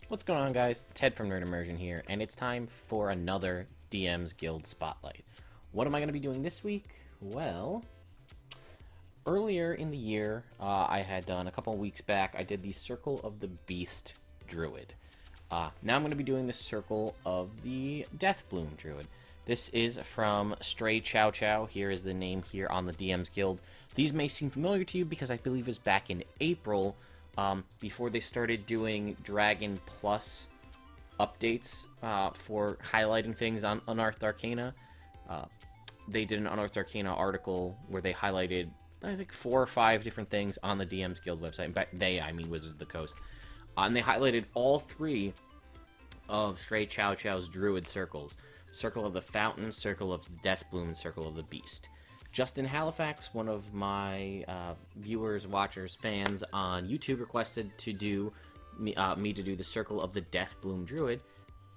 What's going on, guys? Ted from Immersion here, and it's time for another DM's Guild Spotlight. What am I going to be doing this week? Well, earlier in the year, I had done a couple of weeks back, I did the Circle of the Beast Druid. Now I'm going to be doing the Circle of the Deathbloom Druid. This is from Stray Chow Chow. Here is the name here on the DM's Guild. These may seem familiar to you because I believe it was back in April, before they started doing Dragon Plus updates for highlighting things on Unearthed Arcana. They did an Unearthed Arcana article where they highlighted, I think, 4 or 5 different things on the DM's Guild website. By they, I mean Wizards of the Coast. And they highlighted all 3 of Stray Chow Chow's Druid Circles. Circle of the Fountain, Circle of the Deathbloom, and Circle of the Beast. Justin Halifax, one of my viewers, watchers, fans on YouTube, requested to do me to do the Circle of the Deathbloom Druid,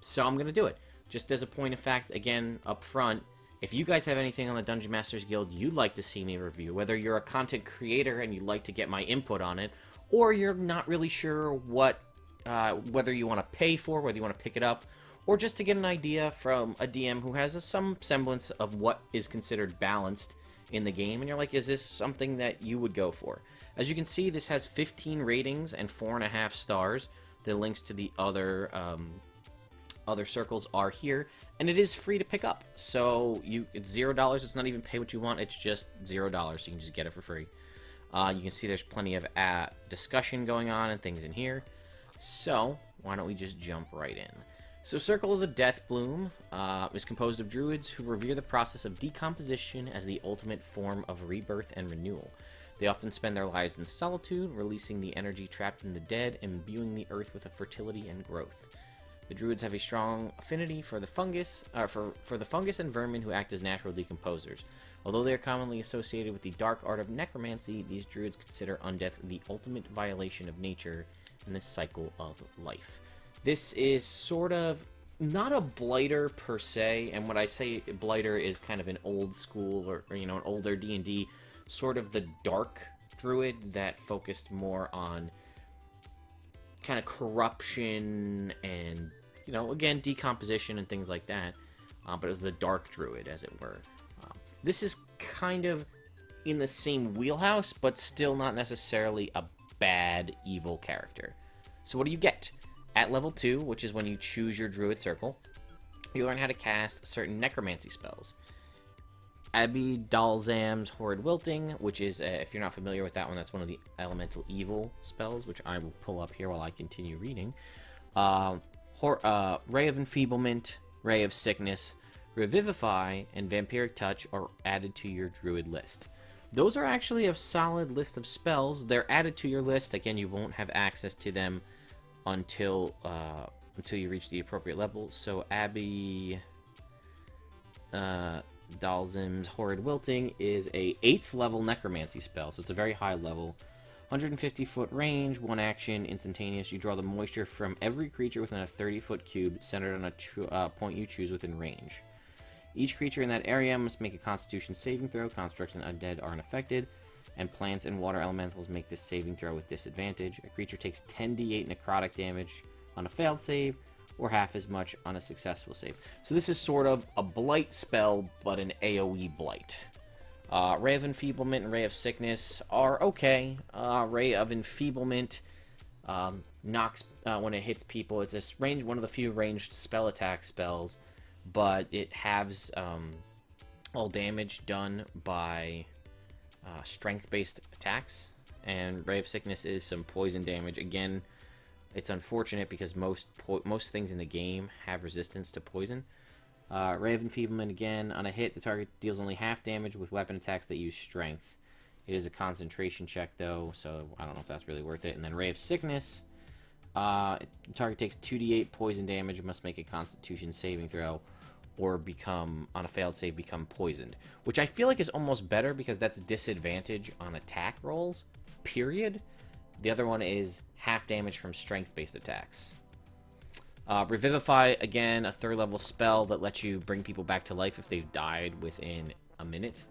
so I'm going to do it. Just as a point of fact, again, up front, if you guys have anything on the Dungeon Masters Guild you'd like to see me review, whether you're a content creator and you'd like to get my input on it, or you're not really sure what whether you want to pay for, whether you want to pick it up, or just to get an idea from a DM who has some semblance of what is considered balanced in the game, and you're like, is this something that you would go for? As you can see, this has 15 ratings and 4.5 stars. The links to the other circles are here, and it is free to pick up. So it's $0. It's not even pay what you want. It's just $0. So you can just get it for free. You can see there's plenty of discussion going on and things in here. So why don't we just jump right in? So Circle of the Deathbloom is composed of druids who revere the process of decomposition as the ultimate form of rebirth and renewal. They often spend their lives in solitude, releasing the energy trapped in the dead and imbuing the earth with a fertility and growth. The druids have a strong affinity for the fungus, for the fungus and vermin who act as natural decomposers. Although they are commonly associated with the dark art of necromancy, these druids consider undeath the ultimate violation of nature in this cycle of life. This is sort of not a blighter per se, and when I say blighter is kind of an old school or an older D&D, sort of the dark druid that focused more on kind of corruption and, again, decomposition and things like that, but it was the dark druid, as it were. This is kind of in the same wheelhouse, but still not necessarily a bad, evil character. So what do you get? At level 2, which is when you choose your Druid Circle, you learn how to cast certain necromancy spells. Abby Dalzam's Horrid Wilting, which is, if you're not familiar with that one, that's one of the elemental evil spells, which I will pull up here while I continue reading. Ray of Enfeeblement, Ray of Sickness, Revivify, and Vampiric Touch are added to your Druid list. Those are actually a solid list of spells. They're added to your list. Again, you won't have access to them until you reach the appropriate level. So Abby Dalzim's Horrid Wilting is a 8th level necromancy spell, so it's a very high level. 150-foot range, 1 action, instantaneous. You draw the moisture from every creature within a 30-foot cube centered on a point you choose within range. Each creature in that area must make a Constitution saving throw. Constructs and undead are unaffected, and plants and water elementals make this saving throw with disadvantage. A creature takes 10d8 necrotic damage on a failed save, or half as much on a successful save. So this is sort of a blight spell, but an AoE blight. Ray of Enfeeblement and Ray of Sickness are okay. Ray of Enfeeblement knocks when it hits people. It's one of the few ranged spell attack spells, but it halves all damage done by strength-based attacks. And Ray of Sickness is some poison damage. Again, it's unfortunate because most things in the game have resistance to poison. Ray of Enfeeblement, again, on a hit, the target deals only half damage with weapon attacks that use strength. It is a concentration check, though, so I don't know if that's really worth it. And then Ray of Sickness, the target takes 2d8 poison damage and must make a Constitution saving throw, or become, on a failed save, become poisoned. Which I feel like is almost better because that's disadvantage on attack rolls, period. The other one is half damage from strength-based attacks. Revivify, again, a 3rd level spell that lets you bring people back to life if they've died within a minute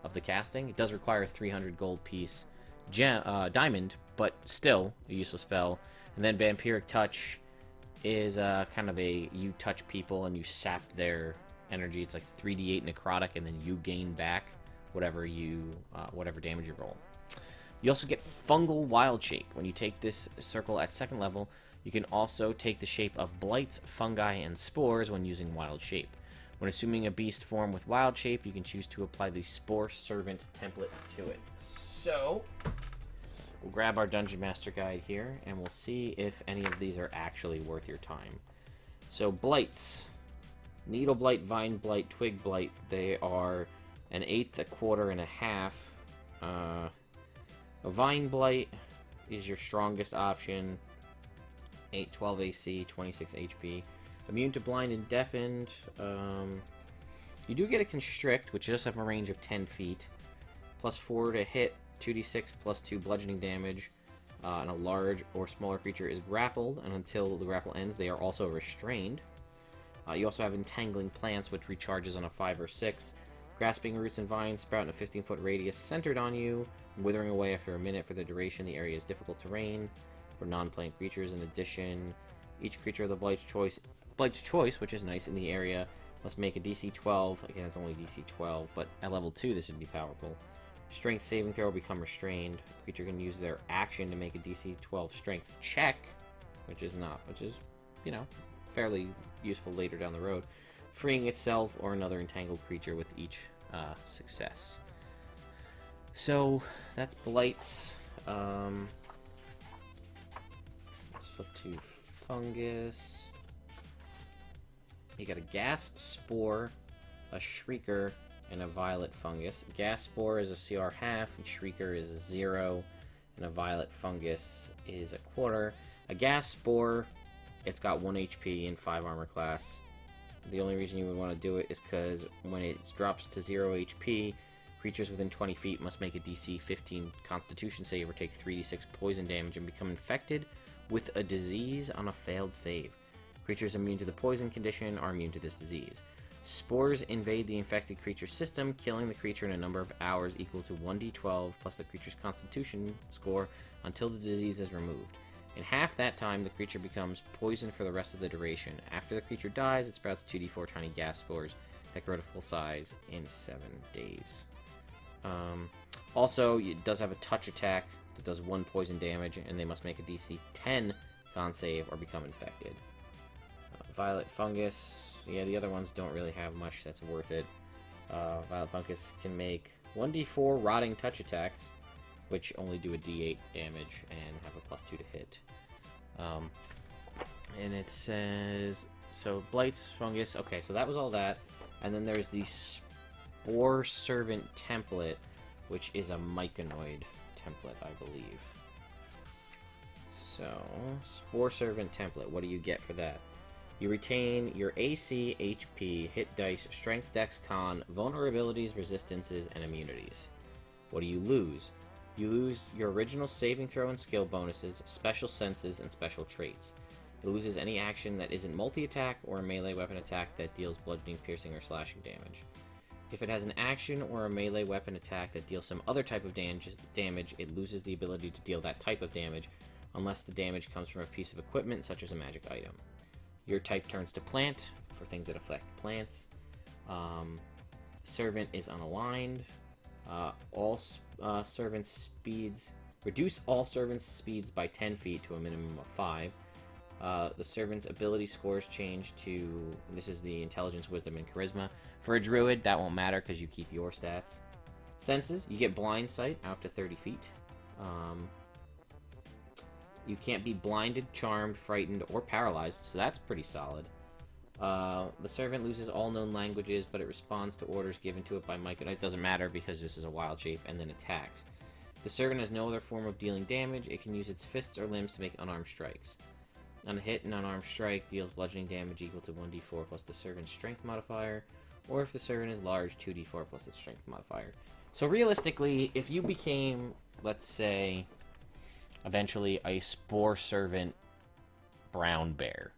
of the casting. It does require a 300 gold piece diamond, but still a useful spell. And then Vampiric Touch is kind of a you touch people and you sap their energy. It's like 3d8 necrotic, and then you gain back whatever damage you roll. You also get fungal wild shape. When you take this circle at 2nd level, you can also take the shape of blights, fungi, and spores when using wild shape. When assuming a beast form with wild shape, you can choose to apply the Spore Servant template to it. So, we'll grab our Dungeon Master Guide here, and we'll see if any of these are actually worth your time. So, blights. Needle blight, vine blight, twig blight. They are an 1/8, a 1/4, and a 1/2. A vine blight is your strongest option. 8-12 AC, 26 HP. Immune to blind and deafened. You do get a constrict, which does have a range of 10 feet. +4 to hit, 2d6 +2 bludgeoning damage. And a large or smaller creature is grappled, and until the grapple ends, they are also restrained. You also have entangling plants, which recharges on a 5 or 6. Grasping roots and vines sprout in a 15-foot radius centered on you, withering away after a minute for the duration. The area is difficult terrain for non-plant creatures. In addition, each creature of the Blight's choice, which is nice in the area, must make a DC 12. Again, it's only DC 12, but at level 2, this would be powerful. Strength saving throw will become restrained. The creature can use their action to make a DC 12 strength check, which is, you know, fairly useful later down the road, freeing itself or another entangled creature with each success. So that's blights. Let's flip to fungus. You got a gas spore, a shrieker, and a violet fungus. Gas spore is a CR half, and shrieker is a 0, and a violet fungus is a 1/4. A gas spore, it's got 1 HP and 5 armor class. The only reason you would want to do it is because when it drops to 0 HP, creatures within 20 feet must make a DC 15 Constitution save or take 3d6 poison damage and become infected with a disease on a failed save. Creatures immune to the poison condition are immune to this disease. Spores invade the infected creature's system, killing the creature in a number of hours equal to 1d12 plus the creature's Constitution score until the disease is removed. In half that time, the creature becomes poisoned for the rest of the duration. After the creature dies, it sprouts 2d4 tiny gas spores that grow to full size in 7 days. Also, it does have a touch attack that does 1 poison damage, and they must make a DC 10 con save or become infected. Violet fungus, yeah, the other ones don't really have much that's worth it. Violet fungus can make 1d4 rotting touch attacks, which only do a d8 damage and have a +2 to hit. And it says, so blights, fungus, okay, so that was all that. And then there's the Spore Servant template, which is a myconoid template, I believe. So, Spore Servant template, what do you get for that? You retain your AC, HP, hit dice, strength, dex, con, vulnerabilities, resistances, and immunities. What do you lose? You lose your original saving throw and skill bonuses, special senses, and special traits. It loses any action that isn't multi-attack or a melee weapon attack that deals bludgeoning, piercing, or slashing damage. If it has an action or a melee weapon attack that deals some other type of damage, it loses the ability to deal that type of damage unless the damage comes from a piece of equipment such as a magic item. Your type turns to plant for things that affect plants. Servant is unaligned. All servants' speeds... Reduce all servants' speeds by 10 feet to a minimum of 5. The servant's ability scores change to... This is the intelligence, wisdom, and charisma. For a druid, that won't matter because you keep your stats. Senses, you get blind sight out to 30 feet. You can't be blinded, charmed, frightened, or paralyzed, so that's pretty solid. The servant loses all known languages, but it responds to orders given to it by Mike, and it doesn't matter because this is a wild shape, and then attacks. If the servant has no other form of dealing damage, it can use its fists or limbs to make unarmed strikes. On a hit, an unarmed strike deals bludgeoning damage equal to 1d4 plus the servant's strength modifier, or if the servant is large, 2d4 plus its strength modifier. So realistically, if you became, let's say, eventually a Spore Servant brown bear,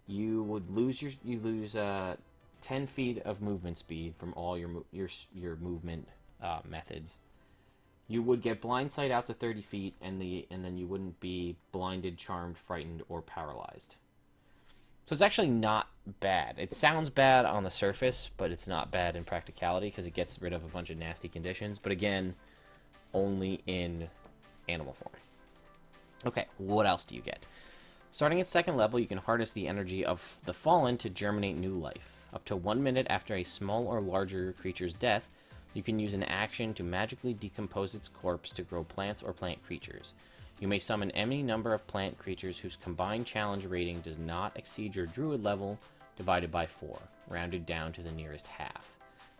you would lose 10 feet of movement speed from all your movement methods. You would get blind sight out to 30 feet, and then you wouldn't be blinded, charmed, frightened, or paralyzed. So it's actually not bad. It sounds bad on the surface, but it's not bad in practicality because it gets rid of a bunch of nasty conditions. But again, only in animal form. Okay, what else do you get? Starting at 2nd level, you can harness the energy of the Fallen to germinate new life. Up to 1 minute after a small or larger creature's death, you can use an action to magically decompose its corpse to grow plants or plant creatures. You may summon any number of plant creatures whose combined challenge rating does not exceed your druid level divided by 4, rounded down to the nearest half.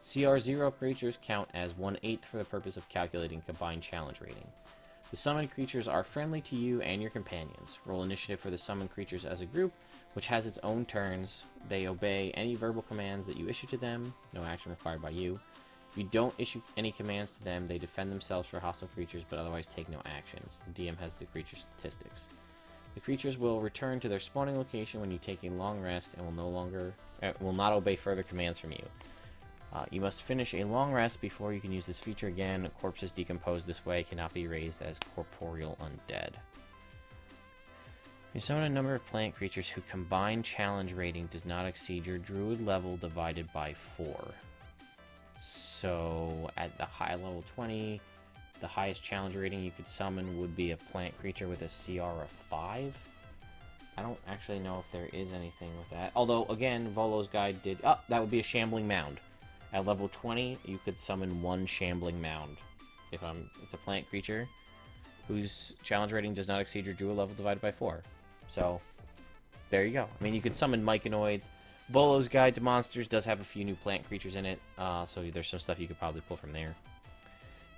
CR0 creatures count as 1/8 for the purpose of calculating combined challenge rating. The summoned creatures are friendly to you and your companions. Roll initiative for the summoned creatures as a group, which has its own turns. They obey any verbal commands that you issue to them, no action required by you. If you don't issue any commands to them, they defend themselves for hostile creatures, but otherwise take no actions. The DM has the creature statistics. The creatures will return to their spawning location when you take a long rest and will not obey further commands from you. You must finish a long rest before you can use this feature again. Corpses decomposed this way cannot be raised as corporeal undead. You summon a number of plant creatures whose combined challenge rating does not exceed your druid level divided by 4. So, at the high level 20, the highest challenge rating you could summon would be a plant creature with a CR of 5. I don't actually know if there is anything with that. Although, again, Volo's guide did... Oh, that would be a shambling mound. At level 20, you could summon 1 shambling mound. It's a plant creature whose challenge rating does not exceed your druid level divided by 4. So, there you go. I mean, you could summon myconoids. Volo's Guide to Monsters does have a few new plant creatures in it, so there's some stuff you could probably pull from there.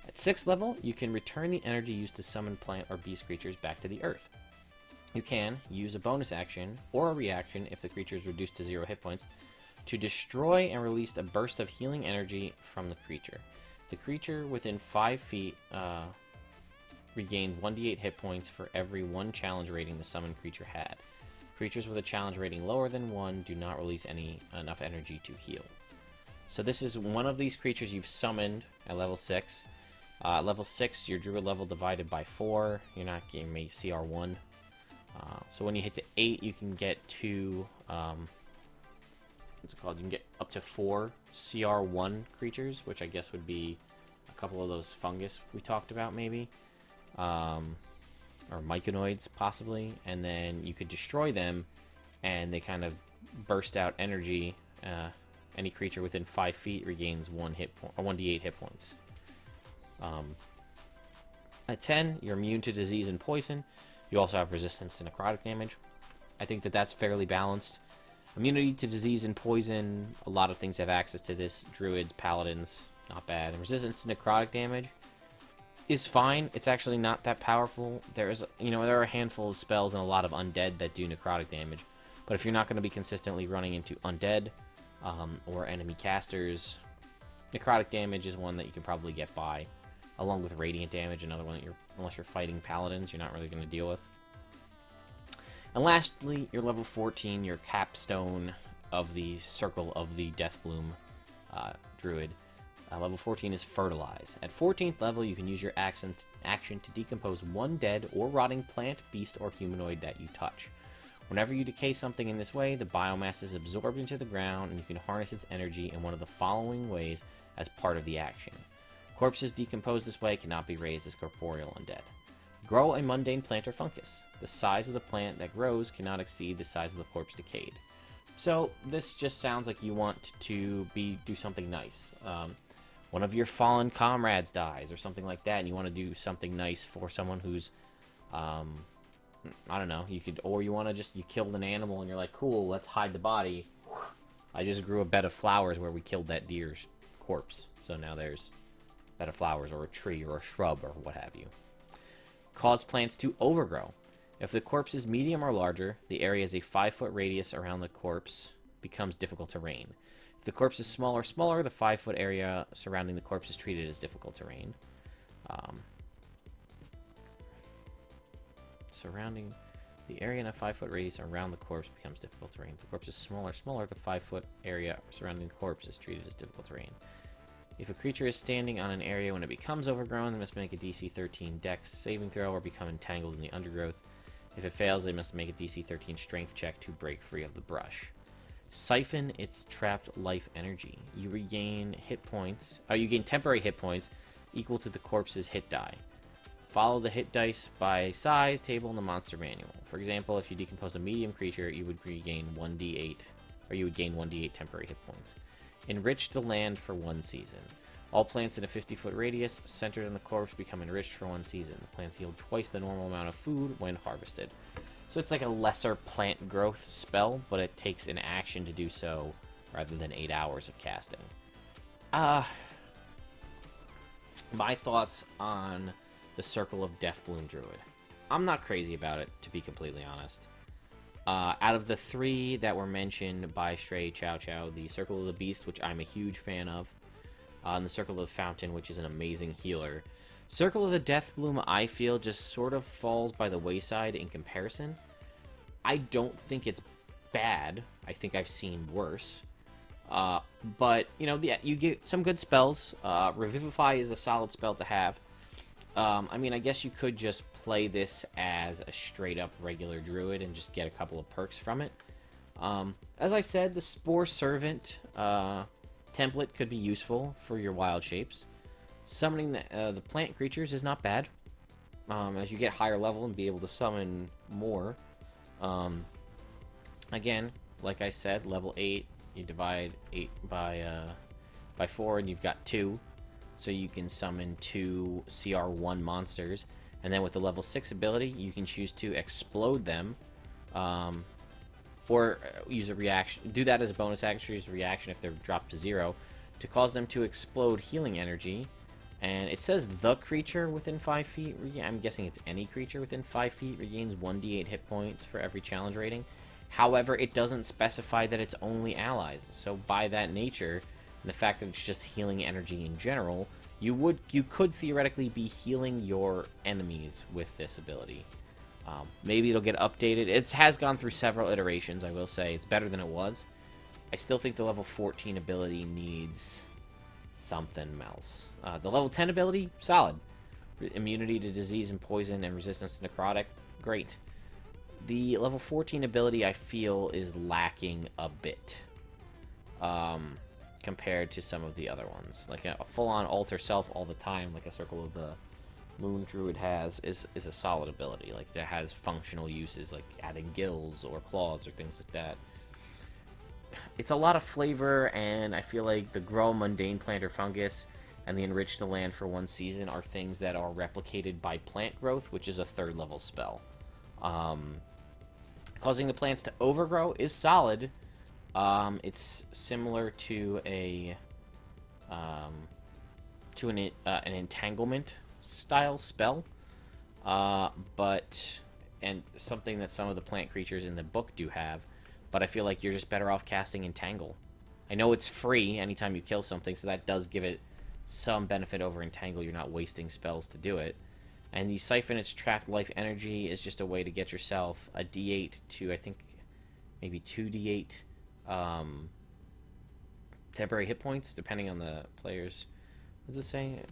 At 6th level, you can return the energy used to summon plant or beast creatures back to the earth. You can use a bonus action or a reaction if the creature is reduced to 0 hit points to destroy and release a burst of healing energy from the creature. The creature within 5 feet regains 1d8 hit points for every 1 challenge rating the summoned creature had. Creatures with a challenge rating lower than 1 do not release enough energy to heal. So this is one of these creatures you've summoned at level 6. Level 6, your druid level divided by 4. You're not getting a CR1. So when you hit to 8, you can get to... what's it called? You can get up to 4 CR1 creatures, which I guess would be a couple of those fungus we talked about, maybe. Or myconoids, possibly. And then you could destroy them, and they kind of burst out energy. Any creature within 5 feet regains 1d8 hit points. At 10, you're immune to disease and poison. You also have resistance to necrotic damage. I think that that's fairly balanced. Immunity to disease and poison, a lot of things have access to this. Druids, paladins, not bad. And resistance to necrotic damage is fine. It's actually not that powerful. There are a handful of spells and a lot of undead that do necrotic damage. But if you're not going to be consistently running into undead or enemy casters, necrotic damage is one that you can probably get by. Along with radiant damage, another one that unless you're fighting paladins, you're not really going to deal with. And lastly, your level 14, your Capstone of the Circle of the Deathbloom Druid. Level 14 is Fertilize. At 14th level, you can use your action to decompose 1 dead or rotting plant, beast, or humanoid that you touch. Whenever you decay something in this way, the biomass is absorbed into the ground, and you can harness its energy in one of the following ways as part of the action. Corpses decomposed this way cannot be raised as corporeal undead. Grow a mundane plant or fungus. The size of the plant that grows cannot exceed the size of the corpse decayed. So this just sounds like you want to do something nice. One of your fallen comrades dies or something like that, and you want to do something nice for someone who's, I don't know, you killed an animal and you're like, cool, let's hide the body. I just grew a bed of flowers where we killed that deer's corpse. So now there's a bed of flowers or a tree or a shrub or what have you. Cause plants to overgrow. If the corpse is medium or larger, the area is a 5-foot radius around the corpse becomes difficult terrain. If the corpse is smaller, the 5-foot area surrounding the corpse is treated as difficult terrain. Surrounding the area in a 5-foot radius around the corpse becomes difficult terrain. If the corpse is smaller, the 5-foot area surrounding the corpse is treated as difficult terrain. If a creature is standing on an area when it becomes overgrown, they must make a DC 13 Dex saving throw or become entangled in the undergrowth. If it fails, they must make a DC 13 strength check to break free of the brush. Siphon its trapped life energy. You regain hit points. You gain temporary hit points equal to the corpse's hit die. Follow the hit dice by size table in the monster manual. For example, if you decompose a medium creature, you would regain 1d8, or you would gain 1d8 temporary hit points. Enrich the land for 1 season. All plants in a 50-foot radius centered on the corpse become enriched for 1 season. The plants yield twice the normal amount of food when harvested. So it's like a lesser plant growth spell, but it takes an action to do so rather than 8 hours of casting. My thoughts on the Circle of Deathbloom Druid. I'm not crazy about it, to be completely honest. Out of the 3 that were mentioned by Stray Chow Chow, the Circle of the Beast, which I'm a huge fan of, and the Circle of the Fountain, which is an amazing healer. Circle of the Deathbloom, I feel, just sort of falls by the wayside in comparison. I don't think it's bad. I think I've seen worse. But, you know, you get some good spells. Revivify is a solid spell to have. I mean, I guess you could just play this as a straight-up regular druid and just get a couple of perks from it. As I said, the Spore Servant template could be useful for your wild shapes. Summoning the plant creatures is not bad. As you get higher level and be able to summon more. Again, like I said, level 8, you divide 8 by 4, and you've got 2. So you can summon 2 CR1 monsters. And then with the level 6 ability, you can choose to explode them. Or use a reaction. Do that as a bonus action, use a reaction if they're dropped to 0. To cause them to explode healing energy. And it says the creature within 5 feet. I'm guessing it's any creature within 5 feet regains 1d8 hit points for every challenge rating. However, it doesn't specify that it's only allies. So by that nature, and the fact that it's just healing energy in general, you could theoretically be healing your enemies with this ability. Maybe it'll get updated. It has gone through several iterations, I will say. It's better than it was. I still think the level 14 ability needs something else. The level 10 ability, solid. Immunity to disease and poison and resistance to necrotic, great. The level 14 ability, I feel, is lacking a bit. Compared to some of the other ones. Like a full-on alter self all the time, like a Circle of the Moon Druid has, is a solid ability. Like, that has functional uses, like adding gills or claws or things like that. It's a lot of flavor, and I feel like the Grow Mundane Plant or Fungus and the Enrich the Land for 1 season are things that are replicated by plant growth, which is a 3rd level spell. Causing the plants to overgrow is solid. It's similar to an entanglement style spell, and something that some of the plant creatures in the book do have, but I feel like you're just better off casting Entangle. I know it's free anytime you kill something, so that does give it some benefit over Entangle. You're not wasting spells to do it. And the Siphon its trapped life energy is just a way to get yourself a d8 to, I think, maybe 2d8 temporary hit points, depending on the players. What does it say?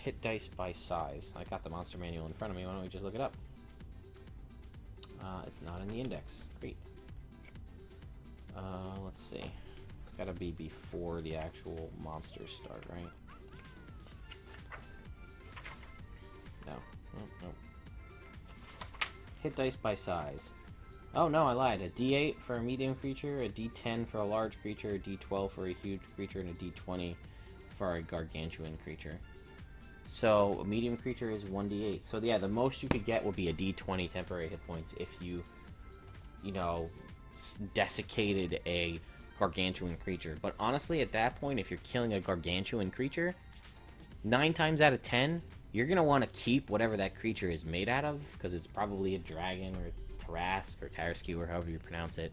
Hit dice by size. I got the monster manual in front of me. Why don't we just look it up? It's not in the index. Great. Let's see. It's got to be before the actual monsters start, right? No. Nope. Hit dice by size. Oh, no, I lied. A D8 for a medium creature, a D10 for a large creature, a D12 for a huge creature, and a D20 for a gargantuan creature. So, a medium creature is 1d8. So, yeah, the most you could get would be a D20 temporary hit points if you desiccated a gargantuan creature. But honestly, at that point, if you're killing a gargantuan creature, 9 times out of 10, you're going to want to keep whatever that creature is made out of, because it's probably a dragon or a Tarask or Tarasque or however you pronounce it.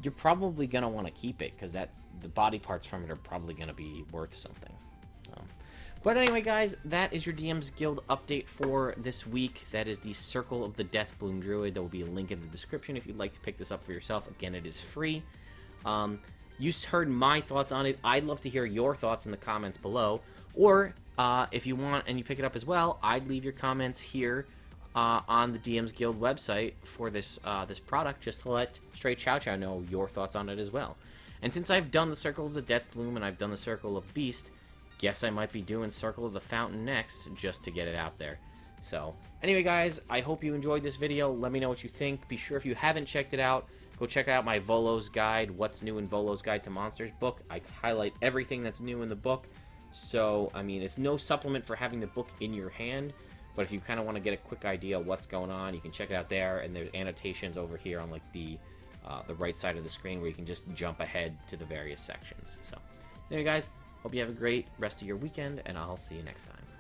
You're probably going to want to keep it, because the body parts from it are probably going to be worth something. But anyway, guys, that is your DM's Guild update for this week. That is the Circle of the Deathbloom Druid. There will be a link in the description if you'd like to pick this up for yourself. Again, it is free. You heard my thoughts on it. I'd love to hear your thoughts in the comments below. Or, if you want and you pick it up as well, I'd leave your comments here on the DM's Guild website for this this product, just to let Stray Chow Chow know your thoughts on it as well. And since I've done the Circle of the Deathbloom and I've done the Circle of Beast, guess I might be doing Circle of the Fountain next, just to get it out there. So, anyway guys, I hope you enjoyed this video. Let me know what you think. Be sure if you haven't checked it out, go check out my Volo's Guide, What's New in Volo's Guide to Monsters book. I highlight everything that's new in the book. So, I mean, it's no supplement for having the book in your hand, but if you kind of want to get a quick idea of what's going on, you can check it out there, and there's annotations over here on, like, the right side of the screen where you can just jump ahead to the various sections. So, anyway guys, hope you have a great rest of your weekend, and I'll see you next time.